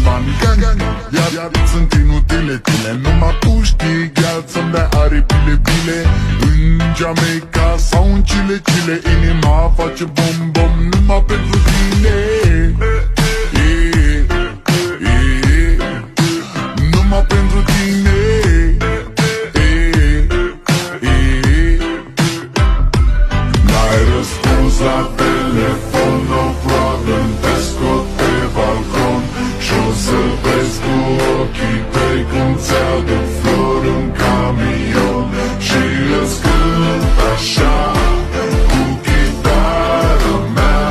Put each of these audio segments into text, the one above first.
bani, gang. Iar sunt inutile tine. Numai tu știi, gheal, să-mi dai aripile bile. În Jamaica sau în Chile, inima face bom-bom numai pentru tine. Numai pentru tine. N-ai răspuns la telefon, no problem, te scot pe balcon și-o să vezi cu ochii tăi când ți-aduc flori în camion și îți cânt așa cu chitara mea.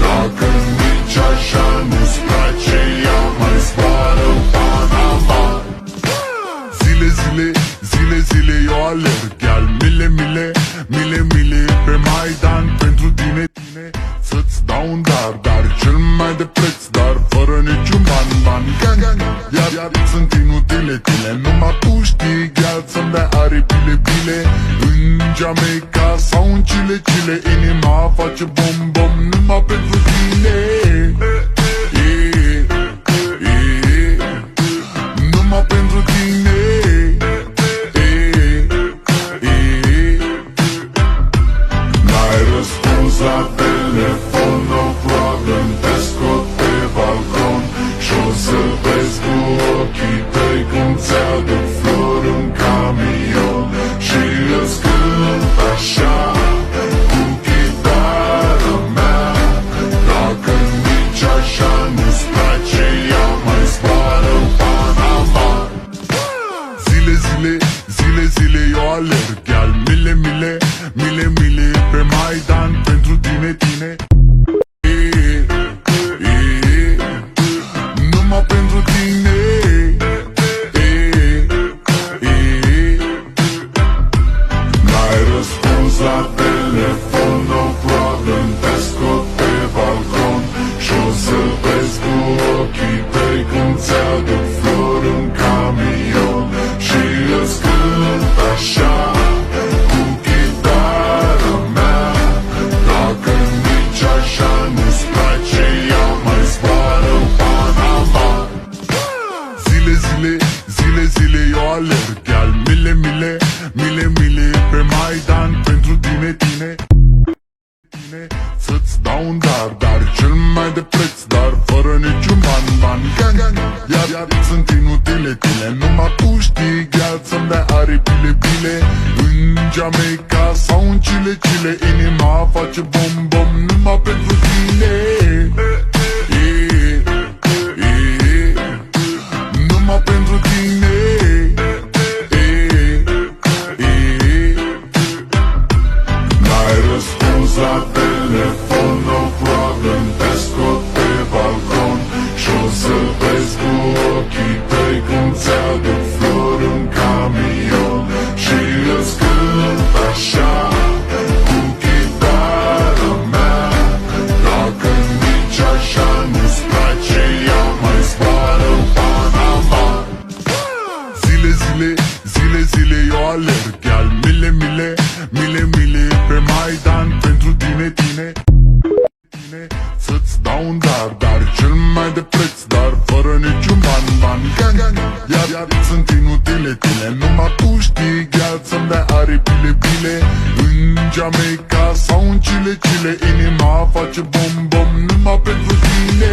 Dacă nici așa nu-ți place, ea mai zboară în Panama. Zile, eu alerg, iar mile pe Maidan pentru tine. Să-ți dau un dar cel mai de preț, dar fără niciun ban, gang. Iar sunt inutile tine. Numai tu știi, gheal, să-mi dai aripile bile. În Jamaica sau în Chile, inima face bom-bom numai pentru tine. Numai pentru tine. N-ai răspuns la telefon, no problem, te scot pe balcon și-o să vezi cu ochii tăi când ți-aduc flori în camion și îți cânt așa cu chitara mea. Dacă nici așa nu-ți place, ea mai zboară în Panama. Zile, eu alerg, iar mile pe Maidan pentru tine. Numai pentru tine. N-ai răspuns la telefon, no problem, te scot pe balcon și-o să vezi cu ochii tăi când ți-aduc flori în camion și îți cânt așa cu chitara mea. Dacă nici așa nu-ți place, ea mai zboară în Panama. Zile, eu alerg, iar mile pe Maidan pentru tine. Să-ți dau un dar cel mai de preț, dar fără niciun ban, gang. Iar sunt inutile tine. Numai tu știi, gheal, să-mi dai aripile bile. În Jamaica sau în Chile, inima face bom-bom numai pentru tine. Numai pentru tine. N-ai răspuns la telefon, no problem, te scot pe balcon și-o să vezi cu ochii tăi când ți-aduc flori în camion și îți cânt așa cu chitara mea. Dacă nici așa nu-ți place, ea mai zboară în Panama. Zile, eu alerg, iar mile pe Maidan pentru tine. Să-ți dau un dar cel mai de preț, dar fără niciun ban, gang. Iar sunt inutile tine. Numai tu știi, gheal, să-mi dai aripile bile. În Jamaica sau în Chile, inima face bom-bom numai pentru tine.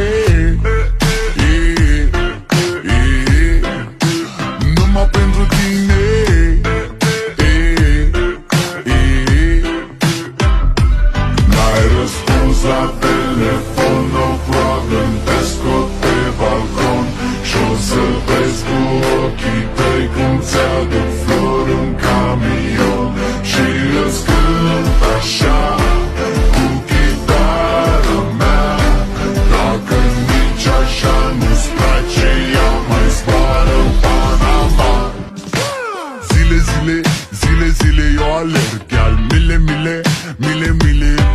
Numai pentru tine. N-ai răspuns la telefon, no problem, te scot pe balcon și-o să vezi cu ochii tăi când ți-aduc flori în camion și îți cânt așa cu chitara mea. Dacă nici așa nu-ți place, ea mai zboară în Panama. Zile, eu alerg, iar mile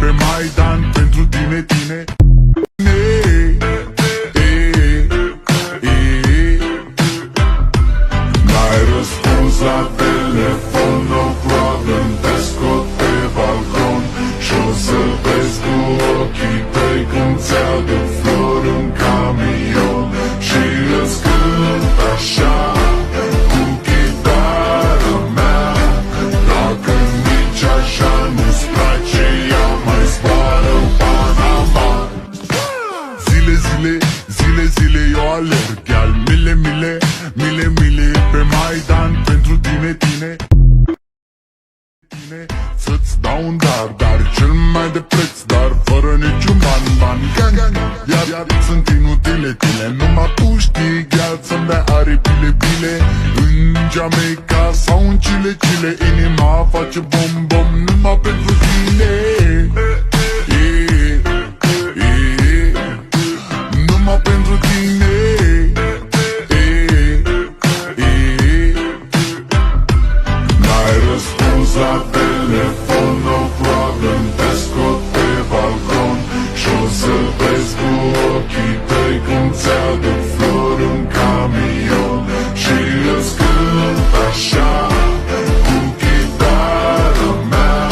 pe Maidan pentru tine. N-ai răspuns la telefon, no problem, te scot pe balcon și-o să vezi cu ochii tăi când ți-aduc flori în camion și preț, dar fără niciun ban Iar sunt inutile tine, numai tu știi, gheal, să-mi dai aripile în Jamaica sau în Chile inima face bom numai pentru tine numai pentru tine N-ai răspuns la telefon, no problem, te scot pe balcon și-o să vezi cu ochii tăi când ți-aduc flori în camion și îți cânt așa cu chitară mea.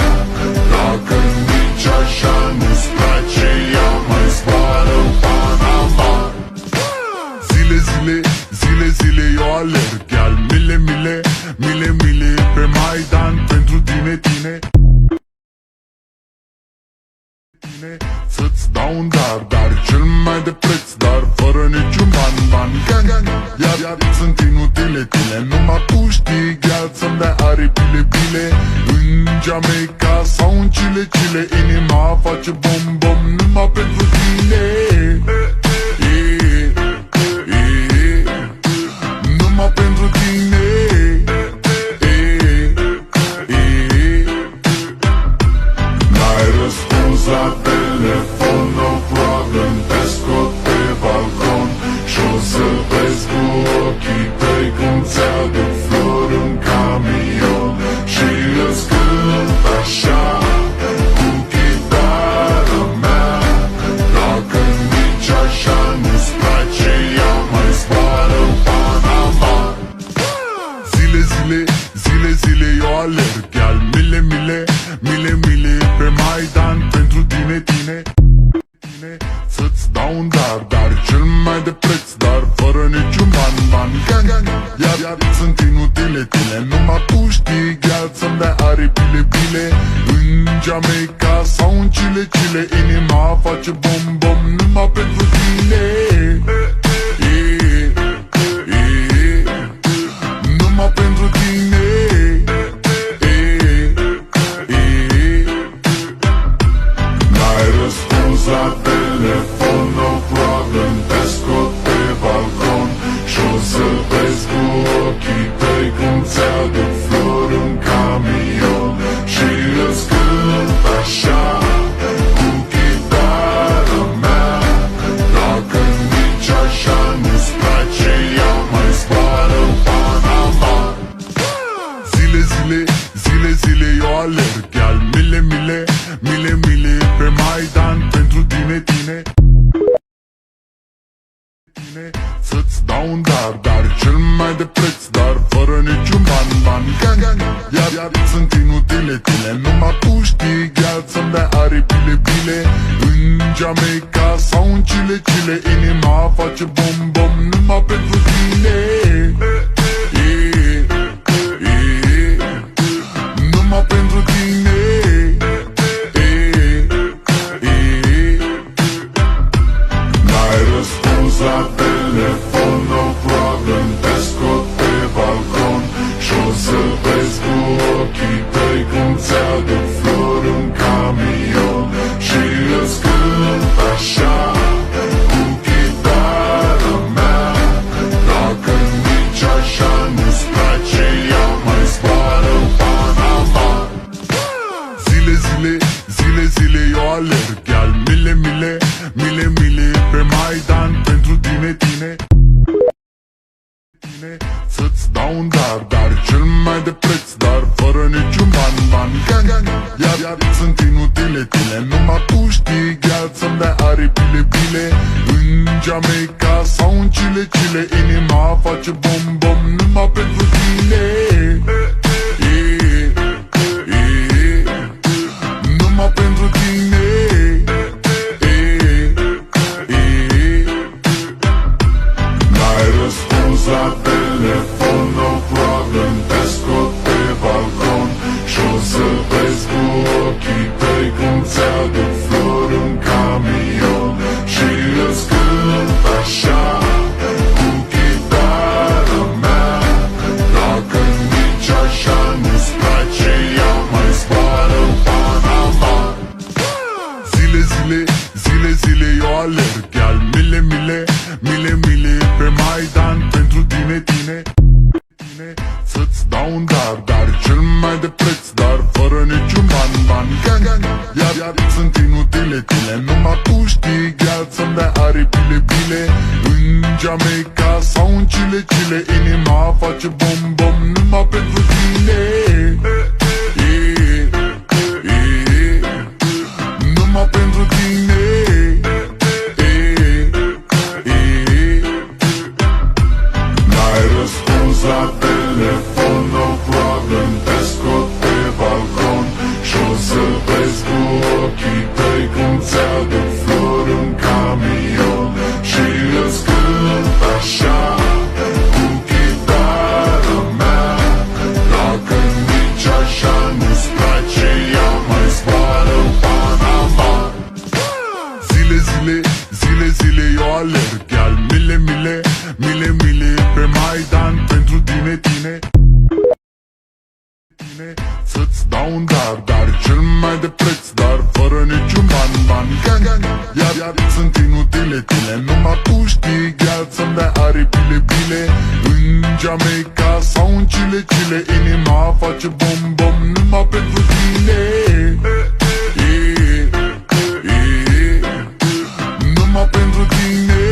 Dacă nici așa nu-ți place, ea mai zboară în Panama. Zile eu alerg, iar mile pe Maidan pentru tine să-ți dau un dar cel mai de preț, dar fără niciun ban Iar sunt inutile tine, numai tu știi, gheal, să-mi dai aripile în Jamaica sau în Chile inima face bom numai pentru tine numai pentru tine N-ai răspuns la telefon, no problem, te scot pe balcon și-o să vezi cu ochii tăi când ți-aduc flori în camion și îți cânt așa cu chitară mea. Dacă nici așa nu-ți place, ea mai zboară în Panama. Zile eu alerg, iar mile pe Maidan pentru tine să-ți dau un dar cel mai de preț, dar fără niciun ban Iar sunt inutile tine, numai tu știi, gheal, să-mi dai aripile în Jamaica sau în Chile inima face bom numai pentru tine numai pentru tine N-ai răspuns la telefon, no problem, te scot pe balcon și-o să vezi cu ochii tăi când ți-aduc flori în camion și îți cânt așa cu chitară mea. Dacă nici așa nu-ți place, ea mai zboară în Panama. Zile eu alerg, iar mile pe Maidan pentru tine să-ți dau un dar cel mai de preț, dar fără niciun ban Iar sunt inutile tine, numai tu știi, gheal, să-mi dai aripile în Jamaica sau în Chile inima face bom numai pentru tine numai pentru tine N-ai răspuns la telefon, no problem, te scot pe balcon și-o să vezi cu ochii tăi când ți-aduc flori în camion și îți cânt așa cu chitară mea. Dacă nici așa nu-ți place, ea mai zboară în Panama. Zile eu alerg, iar mile pe Maidan pentru tine să-ți dau un dar cel mai de preț, dar fără niciun ban Iar sunt inutile tine, numai tu știi, gheal, să-mi dai aripile în Jamaica sau în Chile inima face bom numai pentru tine numai pentru tine N-ai răspuns la telefon, no problem, te scot pe balcon și-o să vezi cu ochii tăi când ți-aduc flori în camion și îți cânt așa cu chitară mea. Dacă nici dar cel mai de preț, dar fără niciun ban gang, iar sunt inutile tine. Numai tu știi, gheal, să-mi dai aripile în Jamaica sau în Chile, inima face bom numai pentru tine. Numai pentru tine. N-ai răspuns la telefon, no problem, te scot pe balcon și-o să vezi cu ochii tăi când ți-aduc flori în camion și îți cânt așa cu chitară mea. Dacă nici așa nu-ți place, ea mai zboară în Panama. Zile eu alerg, iar mile pe Maidan pentru tine. Să-ți dau un dar cel mai de preț, dar fără niciun ban gang, iar sunt inutile tine. Numai tu știi, gheal, să-mi dai aripile în Jamaica sau în Chile, inima face bom numai pentru tine. Numai pentru tine.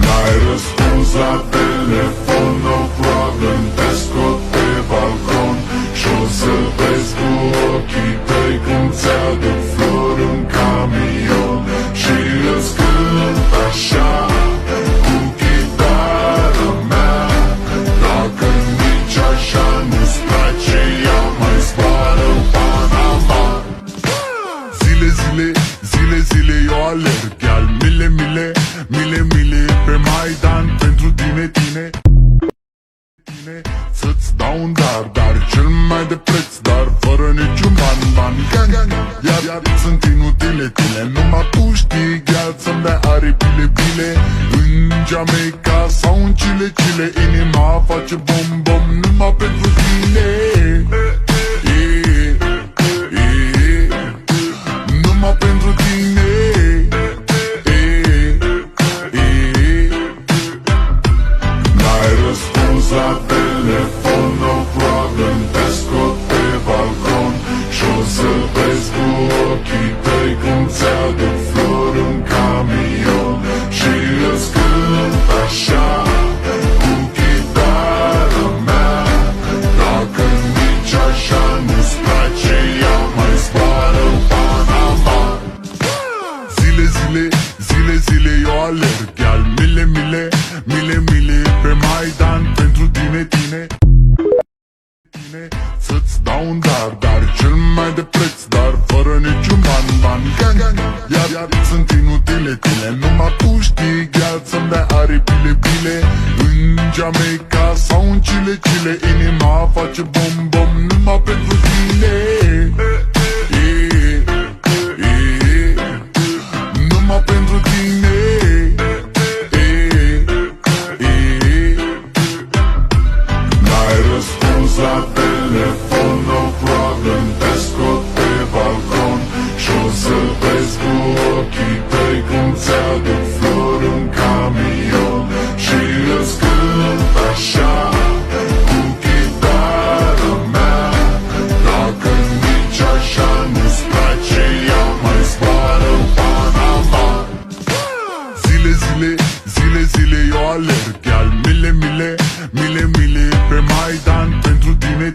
N-ai răspuns la telefon, no problem, te scot pe balcon și-o să vezi cu ochii tăi când ți-aduc flori în camion și îți cânt așa cu chitară mea. Dacă nici așa nu-ți place, ea mai zboară în Panama. Zile eu alerg, iar mile pe Maidan pentru tine. Să-ți dau un dar cel mai de preț, dar fără niciun ban gang, iar sunt inutile tine. Numai tu știi, gheal, să-mi dai aripile în Jamaica sau în Chile, inima face bom numai pentru tine. Numai pentru tine. N-ai răspuns la telefon, no problem, te scot pe balcon și-o să vezi cu ochii tăi când ți-aduc flori în camion și îți cânt așa cu chitară mea. Dacă nici așa nu-ți place, ea mai zboară în Panama. Zile eu alerg, iar mile pe Maidan pentru tine. Să-ți dau un dar cel mai de preț, dar fără niciun ban gang, iar sunt inutile tine. Numai tu știi, gheal, să-mi dai aripile în Jamaica sau în Chile, inima face bom numai pentru tine. Numai pentru tine. N-ai răspuns la telefon, no problem, te scot pe balcon și-o să vezi cu ochii tăi când ți-aduc flori în camion și îți cânt așa cu chitară mea. Dacă nici așa nu-ți place, ea mai zboară în Panama. Zile eu alerg, iar mile pe Maidan pentru tine.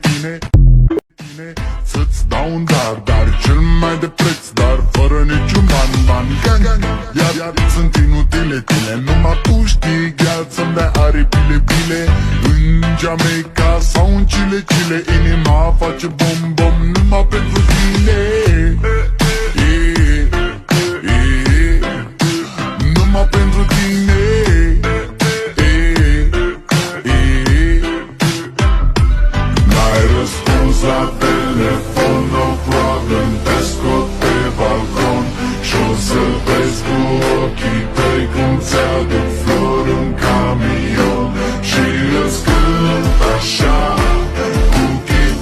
Să-ți dau un dar cel mai de preț, dar fără niciun ban gang, iar sunt inutile tine. Numai tu știi, gheal, să-mi dai aripile în Jamaica sau în Chile, inima face bom numai pentru tine. Numai pentru tine. N-ai răspuns la telefon, no problem, te scot pe balcon și-o să vezi cu ochii tăi când ți-aduc flori în camion și îți cânt așa cu chitară.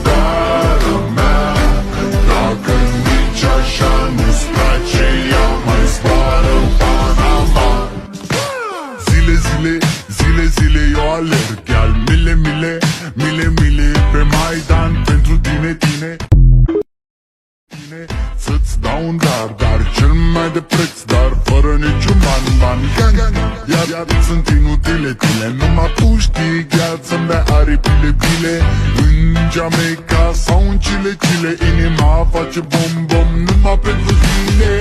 zile, zile eu alerg, iar mile, mile, mile, mile pe Maidan pentru tine, tine. Să-ți dau un dar, dar cel mai de preț, dar fără niciun ban, ban, gang, gang. Iar sunt inutile tine, numai tu știi, chiar să-mi dai aripile, bile. În Jamaica sau în Chile, Chile, inima face bom, bom, numai pentru tine.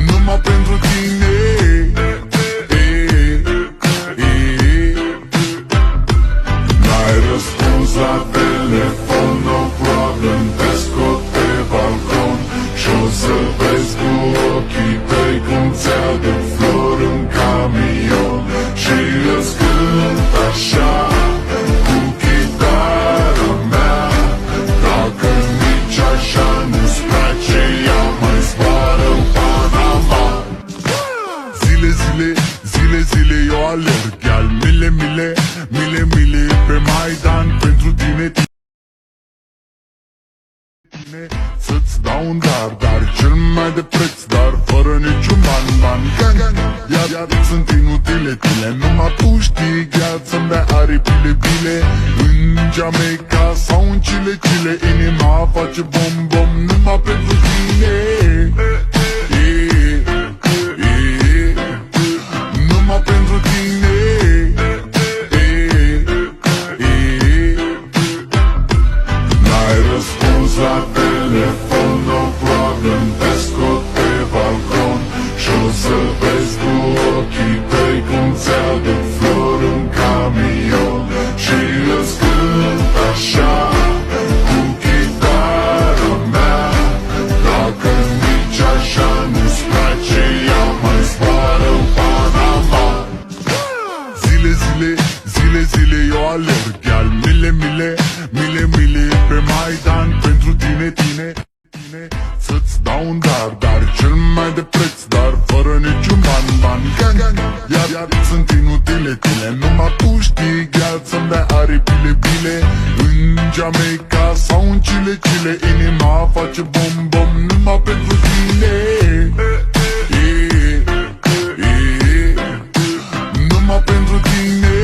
Numai pentru tine. N-ai răspuns la telefon, no problem, te scot pe balcon și-o să vezi cu ochii tăi cum ți-aduc flori în camion și îți cânt așa cu chitara mea. Dacă nici așa nu-ți place, ea mai zboară în Panama. Zile, zile, zile, zile eu alerg, iar mile, mile, mile, mile pe Maidan pentru tine, tine. Să-ți dau un dar, dar cel mai de preț, dar fără niciun ban, ban, gang, gang. Iar sunt inutile tine, numai tu știi, chiar să-mi dai aripile, bile. În Jamaica sau în Chile, Chile, inima face bom, bom, numai pentru tine. Numai pentru tine. N-ai răspuns la telefon, no problem, te scot pe balcon și-o să vezi cu ochii tăi cum ți-aduc flori în camion și îți cânt așa cu chitara mea. Dacă nici așa nu-ți place, ea mai zboară în Panama. Zile, zile, zile, zile eu alerg, iar mile, mile, mile, mile pe Maidan pentru tine, tine, tine. Să-ți dau un dar, dar cel mai de preț, dar fără niciun ban, ban, gang, gang. Iar sunt inutile tine, numai tu știi, chiar să-mi dai aripile, bile. În Jamaica sau în Chile, Chile, inima face bom, bom, numai pentru tine. Numai pentru tine.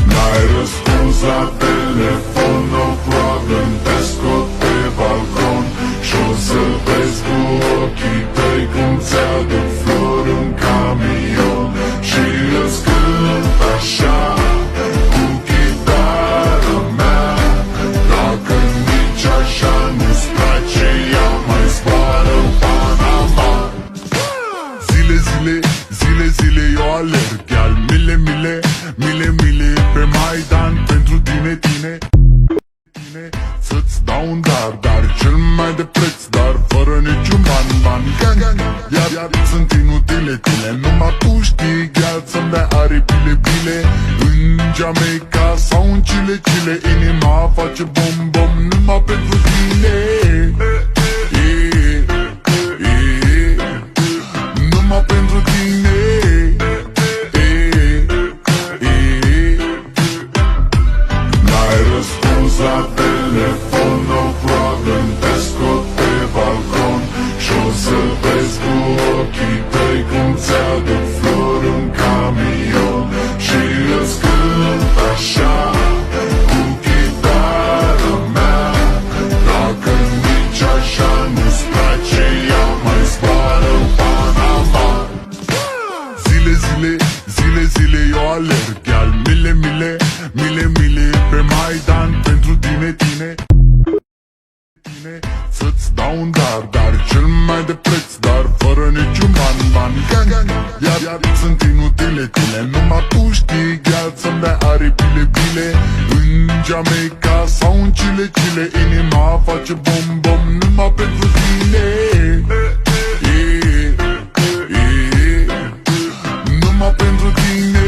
N-ai răspuns la telefon, no problem, te scot pe balcon și-o să vezi cu ochii tăi cum ți-aduc flori în camion și îți cânt așa cu chitara mea. Dacă nici așa nu-ți place, ea mai zboară în Panama. Zile, zile, zile, zile eu alerg, iar mile, mile, mile, mile pe Maidan pentru tine, tine, tine. Să-ți dau un dar, dar cel mai de preț, dar fără niciun ban, ban, gang, gang. Iar sunt inutile tine, numai tu știi, chiar să-mi dai aripile, bile. În Jamaica sau în Chile, Chile, inima face bom, bom, numai pentru tine. Numai pentru tine. N-ai răspuns la telefon, no problem, te scot pe balcon și-o să vezi cu ochii tăi cum ți-aduc flori în camion și îți cânt așa cu chitara mea. Dacă nici așa nu-ți place, ea mai zboară în Panama. Zile, zile, zile, zile eu alerg, iar mile, mile, mile, mile pe Maidan pentru tine, tine, tine. Să-ți dau un dar, dar cel mai de preț, dar fără niciun ban, ban, gang, gang. Iar sunt inutile tine, numai tu știi, chiar să-mi dai aripile, bile. În Jamaica sau în Chile, Chile, inima face bom, bom, numai pentru tine. Numai pentru tine.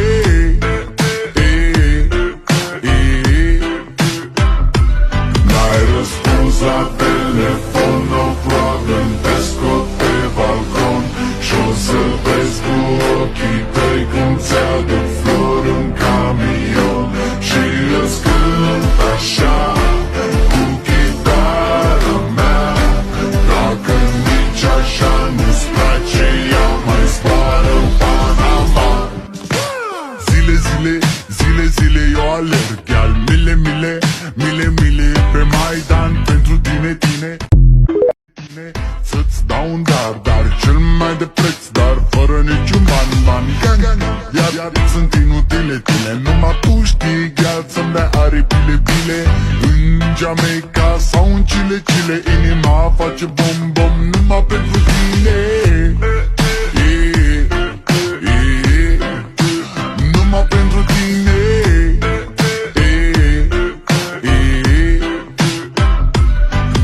N-ai răspuns la telefon, no problem, te scot pe balcon și-o să vezi cu ochii tăi cum ți-aduc flori în camion și îți cânt așa cu chitara mea. Iar sunt inutile tine, numai tu știi, gheal, să-mi dai aripile bile. În Jamaica sau în Chile, inima face bom-bom numai pentru tine. Numai pentru tine.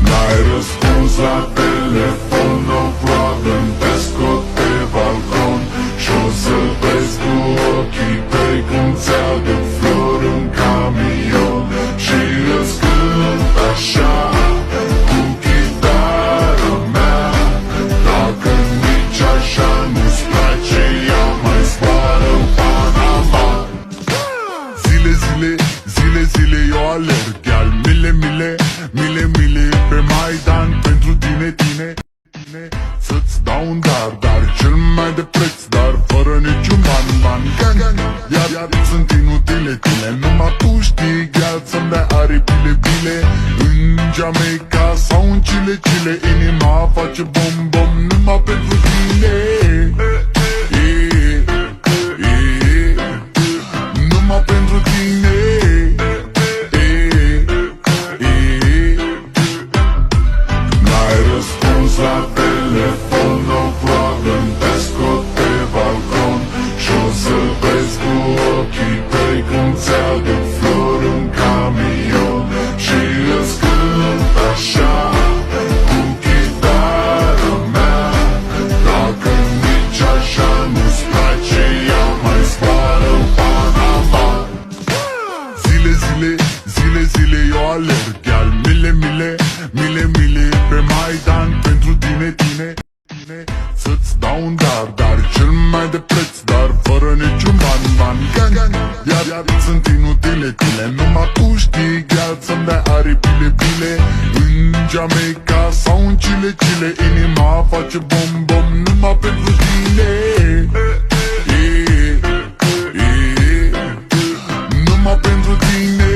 N-ai răspuns la telefon, no problem, te scot pe balcon și-o să vezi cu ochii tăi cum ți-aduc flori în camion și îți cânt așa cu chitară mea. Dacă nici așa nu-ți place, ea mai zboară în Panama. Zile, zile, zile, zile eu alerg, gheal, mile, mile, mile, mile pe Maidan pentru tine, tine, tine. Să-ți dau un dar, dar cel mai de preț, dar fără niciun ban, ban, gang, gang. Iar sunt inutile tine, numai tu știi, gheal, să-mi dai aripile bile. În Jamaica sau în Chile, inima face bom-bom numai pentru tine. Numai pentru tine. N-ai răspuns la telefon, no problem, te scot pe balcon și-o să vezi cu ochii tăi cum ți-aduc flori în camion și îți cânt așa cu chitară mea. Dacă nici așa nu-ți place, ea mai zboară în Panama. Zile, zile, zile, zile eu alerg, gheal, mile, mile, mile, mile pe Maidan pentru tine, tine, tine. Să-ți dau un dar, dar cel mai de preț, dar fără niciun ban, ban, gang, gang. Iar sunt inutile tine, numai tu știi, gheal, să-mi dai aripile bile. În Jamaica sau în Chile, inima face bom-bom numai pentru tine. Numai pentru tine.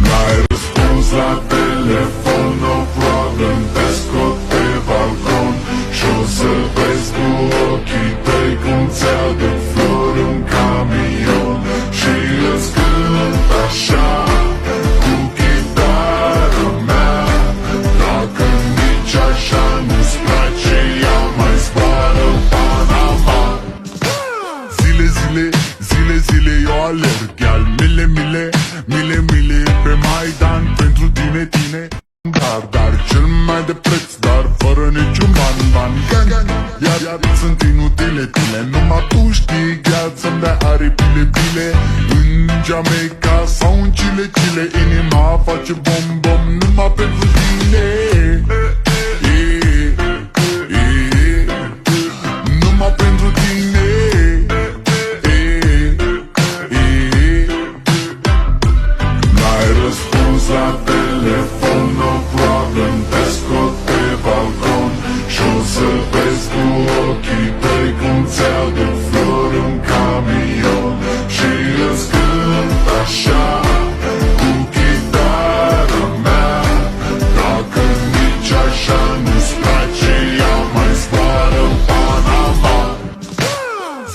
N-ai răspuns la telefon, no problem, te scot pe balcon și-o să vezi cu ochii tăi cum ți-aduc flori în camion și îți cânt așa cu chitară mea. Dacă nici așa nu-ți place, ea mai zboară în Panama. Zile, zile, zile, zile eu alerg, gheal, mile, mile, mile, mile pe Maidan pentru tine, tine. Dar cel mai de preț, dar fără niciun ban, ban, gang, gang. Iar sunt inutile tine, numai tu știi, gheal, să-mi dai aripile bile. În Jamaica sau în Chile, inima face bom-bom numai pentru tine. Numai pentru tine. N-ai răspuns la telefon, no problem, te scot pe balcon și-o să vezi cu ochii tăi cum ți-aduc flori în camion și îți cânt așa cu chitară mea. Dacă nici așa nu-ți place, ea mai zboară în Panama.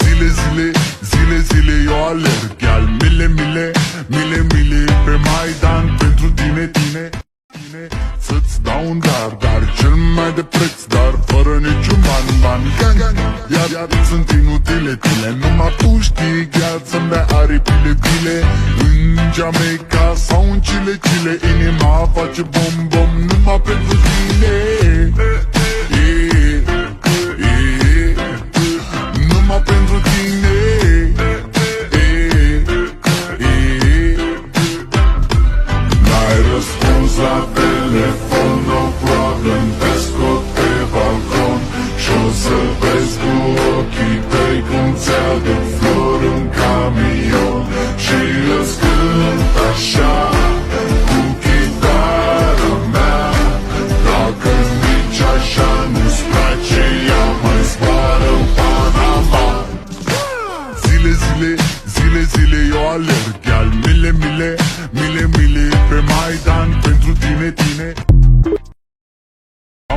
Zile, zile, zile, zile eu alerg, gheal, mile, mile, mile, mile pe Maidan pentru tine, tine, tine. Să-ți dau un dar, dar cel mai de preț, dar fără niciun ban, ban, gang, gang. Iar sunt inutile tine, numai tu știi, gheal, să-mi dai aripile bile. În Jamaica sau în Chile, inima face bom-bom numai pentru tine. Numai pentru tine. N-ai răspuns la telefon, no problem, te scot pe balcon și-o să vezi cu ochii tăi cum ți-aduc flori în camion și îți cânt așa cu chitară mea. Dacă nici așa nu-ți place, ea mai zboară în Panama. Zile, zile, zile, zile eu alerg, gheal, mile, mile, mile, mile pe Maidan pentru tine, tine.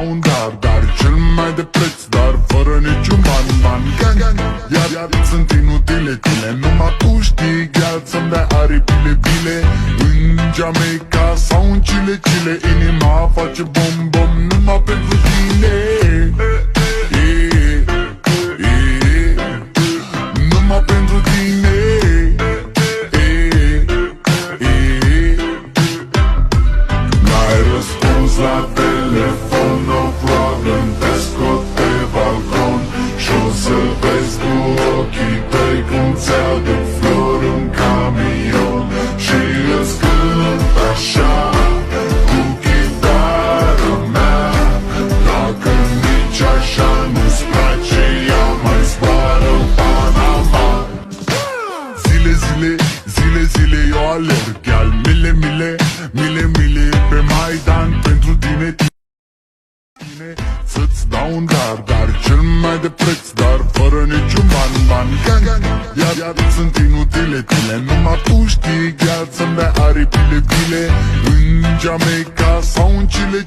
Un dar cel mai de preț, dar fără niciun ban. Gang, iar sunt inutile tine. Numai tu știi, gheal, să-mi dai aripile bile. În Jamaica sau în Chile, inima face bom, numai pentru tine. Numai pentru tine. N-ai răspuns la telefon, no problem, te scot pe balcon și-o să vezi cu ochii tăi cum ți-aduc flori în camion și îți cânt așa cu chitară mea. Dacă nici așa nu-ți place, ea mai zboară în Panama. Zile, eu alerg, gheal, mile pe Maidan pentru tine. Să-ți dau un dar cel mai de preț, dar fără niciun ban. Gang, iar sunt inutile tine. Numai tu știi, gheal, să-mi dai aripile bile. În Jamaica sau în Chile,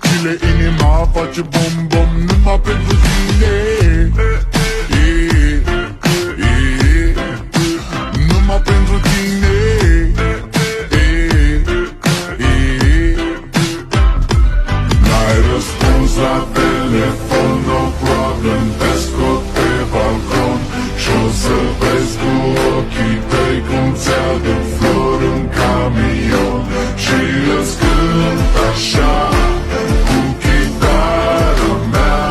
inima face bom, numai pentru tine. Numai pentru tine. N-ai răspuns la telefon, no problem, te scot pe balcon și-o să vezi cu ochii tăi cum ți-aduc flori în camion și îți cânt așa cu chitară mea.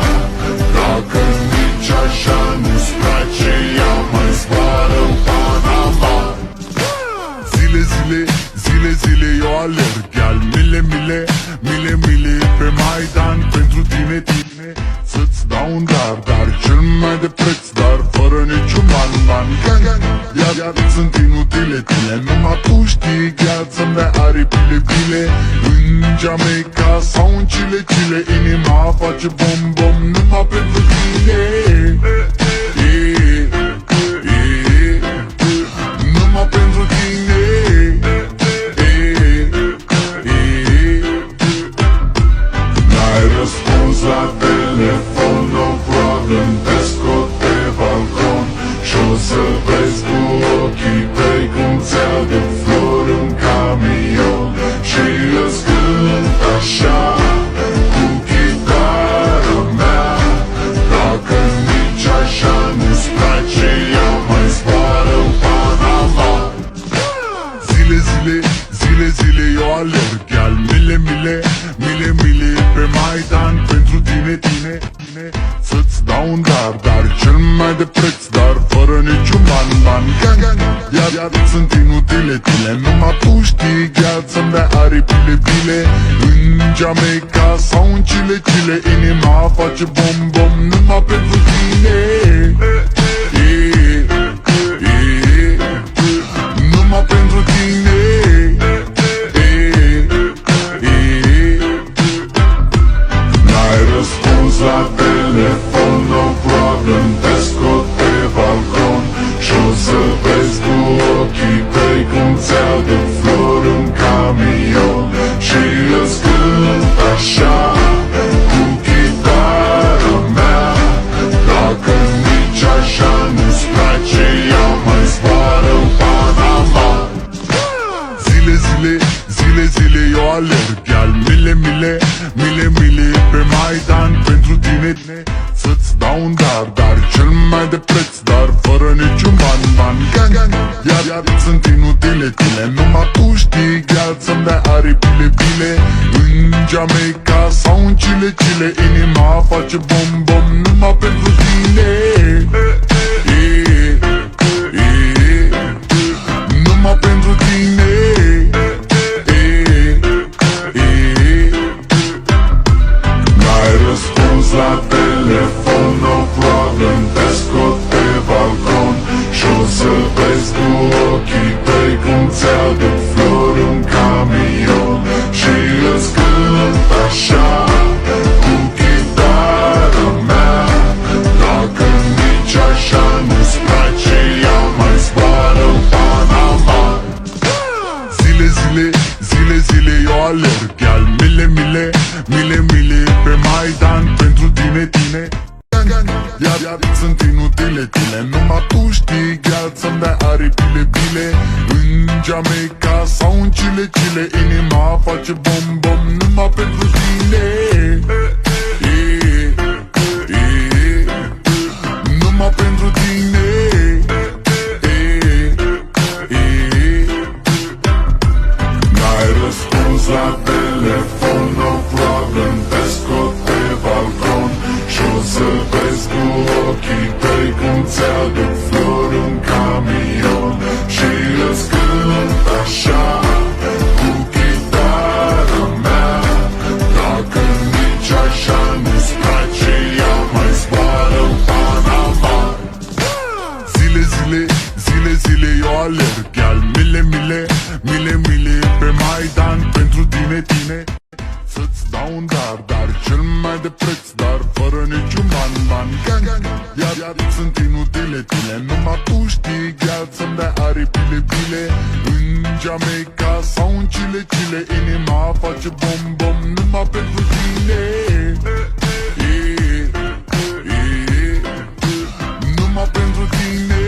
Dacă nici așa nu-ți place, ea mai zboară în Panama. Zile, eu alerg, gheal, mile pe Maidan pentru tine. Să-ți dau un dar cel mai de preț, dar fără niciun ban. Gang, iar sunt inutile tine. Numai tu știi, gheal, să-mi dai aripile bile. În Jamaica sau în Chile, inima face bom, numai pentru tine. Numai pentru tine. N-ai răspuns la telefon, no problem, te scot pe balcon și-o să vezi cu ochii tăi cum ți-aduc flori în camion și îți cânt așa cu chitară mea. Dacă nici așa nu-ți place, ea mai zboară în Panama. Zile, eu alerg, gheal, mile pe Maidan pentru tine. Să-ți dau un dar cel mai de preț, dar fără niciun ban. Gang, iar sunt inutile tine. Numai tu știi, gheal, să-mi dai aripile bile. În Jamaica sau în Chile, inima face bom, numai pentru tine. Numai pentru tine. N-ai răspuns la telefon, no problem, te scot pe balcon și-o să vezi cu ochii tăi cum ți-aduc flori în camion și îți cânt așa cu chitară mea. Dacă nici așa nu-ți place, ea mai zboară în Panama. Zile, eu alerg, gheal, mile pe Maidan pentru tine. Să-ți dau un dar cel mai de preț, dar fără niciun ban. Gang, iar sunt inutile tine. Numai tu știi, gheal, să-mi dai aripile bile. În Jamaica sau în Chile, inima face bom, numai pentru tine. Numai pentru tine. N-ai răspuns la telefon, no problem, te scot pe balcon și-o să vezi cu ochii tăi cum ți-aduc flori în camion și îți cânt așa cu chitară mea. Dacă nici așa nu-ți place, ea mai zboară în Panama. Zile, eu alerg, gheal, mile pe Maidan pentru tine. Iar sunt inutile tine, numai tu știi, gheal să-mi dai aripile bile. În Jamaica sau în Chile, inima face bom-bom numai pentru tine. Numai pentru tine. N-ai răspuns la telefon, no problem, te scot pe balcon și-o să vezi cu ochii tăi cum ți-aduc flori în camion și îți cânt așa cu chitara mea. Dacă nici așa nu-ți place, ea mai zboară-n Panama. Zile, eu alerg, gheal, mile pe Maidan pentru tine. Să-ți dau un dar cel mai de preț, dar fără niciun ban. Iar sunt inutile tine, numai tu știi, gheal să-mi dai aripile bile. În Jamaica sau în Chile, inima face bom-bom numai pentru tine. Numai pentru tine.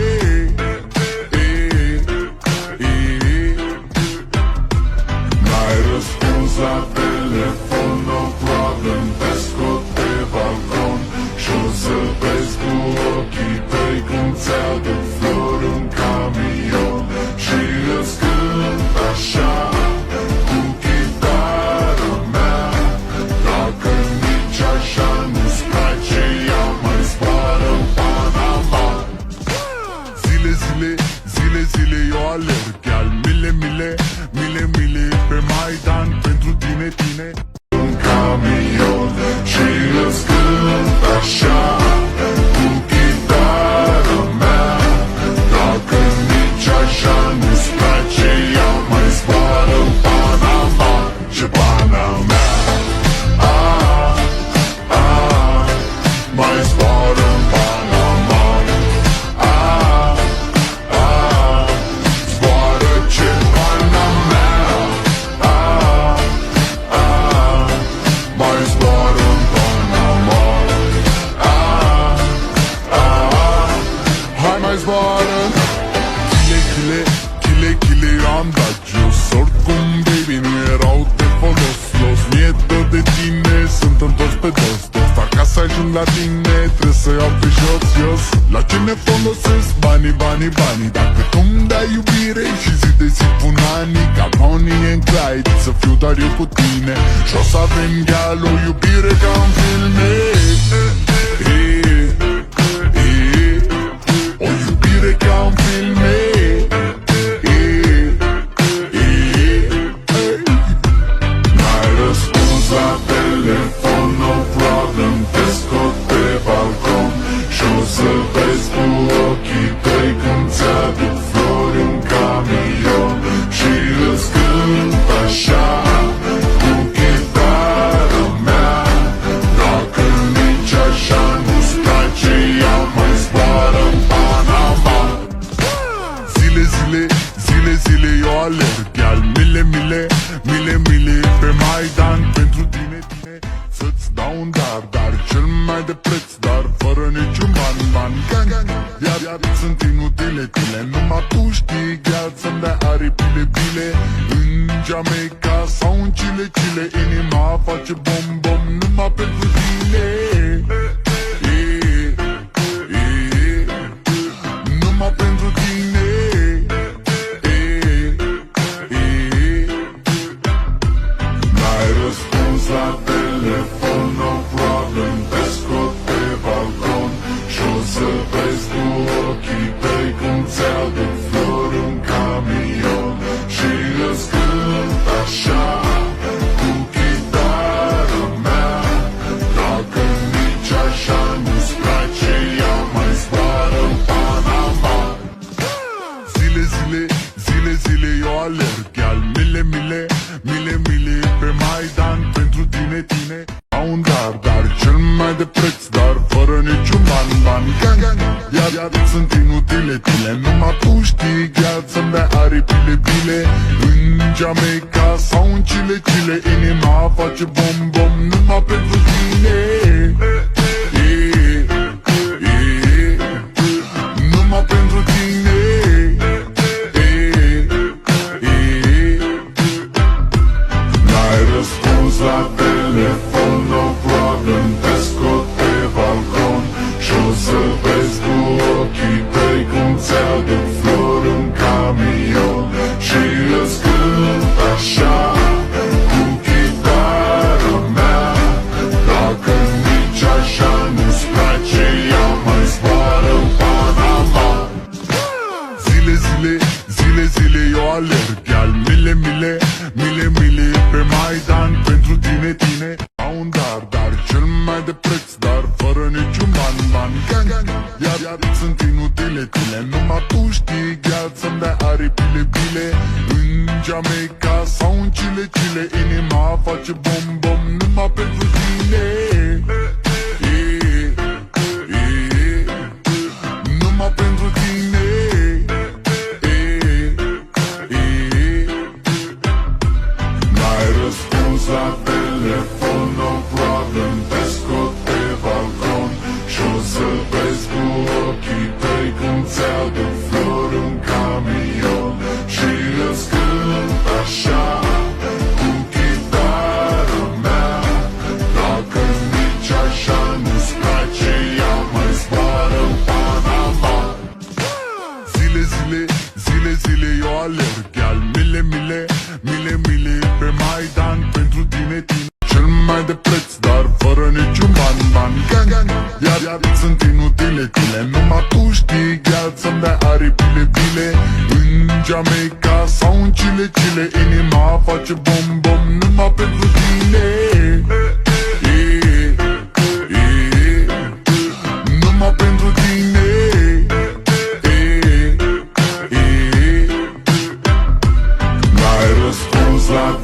N-ai răspuns la telefon, no problem, te scot pe balcon și-o să vezi cu ochii tăi cum ți-aduc flori în camion și îți cânt așa cu chitara mea. Dacă nici așa nu-ți place, ea mai zboară-n Panama. Zile, eu alerg, gheal, mile pe Maidan pentru tine. Un camion și îți cânt așa cu chitara mea. Dacă nici așa nu-ți place, ea mai zboară-n Panama. Ce Panama, mai zboară-n Panama. Zboară ce Panama, mai zboară-n Panama. Hai mai zboară. Chile, eu am dat jos. Oricum, baby, nu erau de folos. Mi-e dor de tine, sunt întors pe dos. Dar ca să ajung la tine, trebuie să iau pe jos. La ce ne folosesc banii? Dacă tu-mi dai iubire și zi de zi pun anii, ca Bonnie and Clyde, să fiu doar eu cu tine și o să avem, gheal, o iubire ca în filme. O iubire ca în filme. N-ai răspuns la telefon, no problem, te scot pe balcon și-o să vezi cu ochii tăi cum ți-aduc flori în camion și îți cânt așa cu chitara mea. Dacă nici așa nu-ți place, ea mai zboară-n Panama. Zile, eu alerg, gheal, mile pe Maidan pentru tine. Să-ți dau un dar cel mai de preț, dar fără niciun ban. Iar sunt inutile tine, numai tu știi, gheal să-mi dai aripile bile. În Jamaica sau în Chile, inima face bom-bom numai pentru tine. Numai pentru tine. N-ai răspuns la telefon, no problem, te scot pe balcon și-o să vezi cu ochii tăi cum ți-aduc flori în camion și îți cânt așa cu chitara mea. Dacă pe Maidan pentru tine, tine au un dar cel mai de preț, dar fără niciun ban Iar sunt inutile tine, numai tu știi, gheal, să-mi dai aripile bile în Jamaica sau în Chile, inima face bom numai pentru tine. Numai pentru tine. N-ai răspuns la telefon, no problem, te scot pe balcon și-o să vezi cu ochii tăi când ți-aduc flori în camion și îți cânt așa cu chitară mea. Dacă nici așa nu-ți place, ea mai zboară în Panama. Zile eu alerg, iar mile pe Maidan pentru tine, cel mai de preț, dar fără niciun ban Iar sunt inutile tine, numai tu știi, gheal, să-mi dai aripile bile în Jamaica sau în Chile, inima face bom numai pentru tine. Numai pentru tine. N-ai răspuns la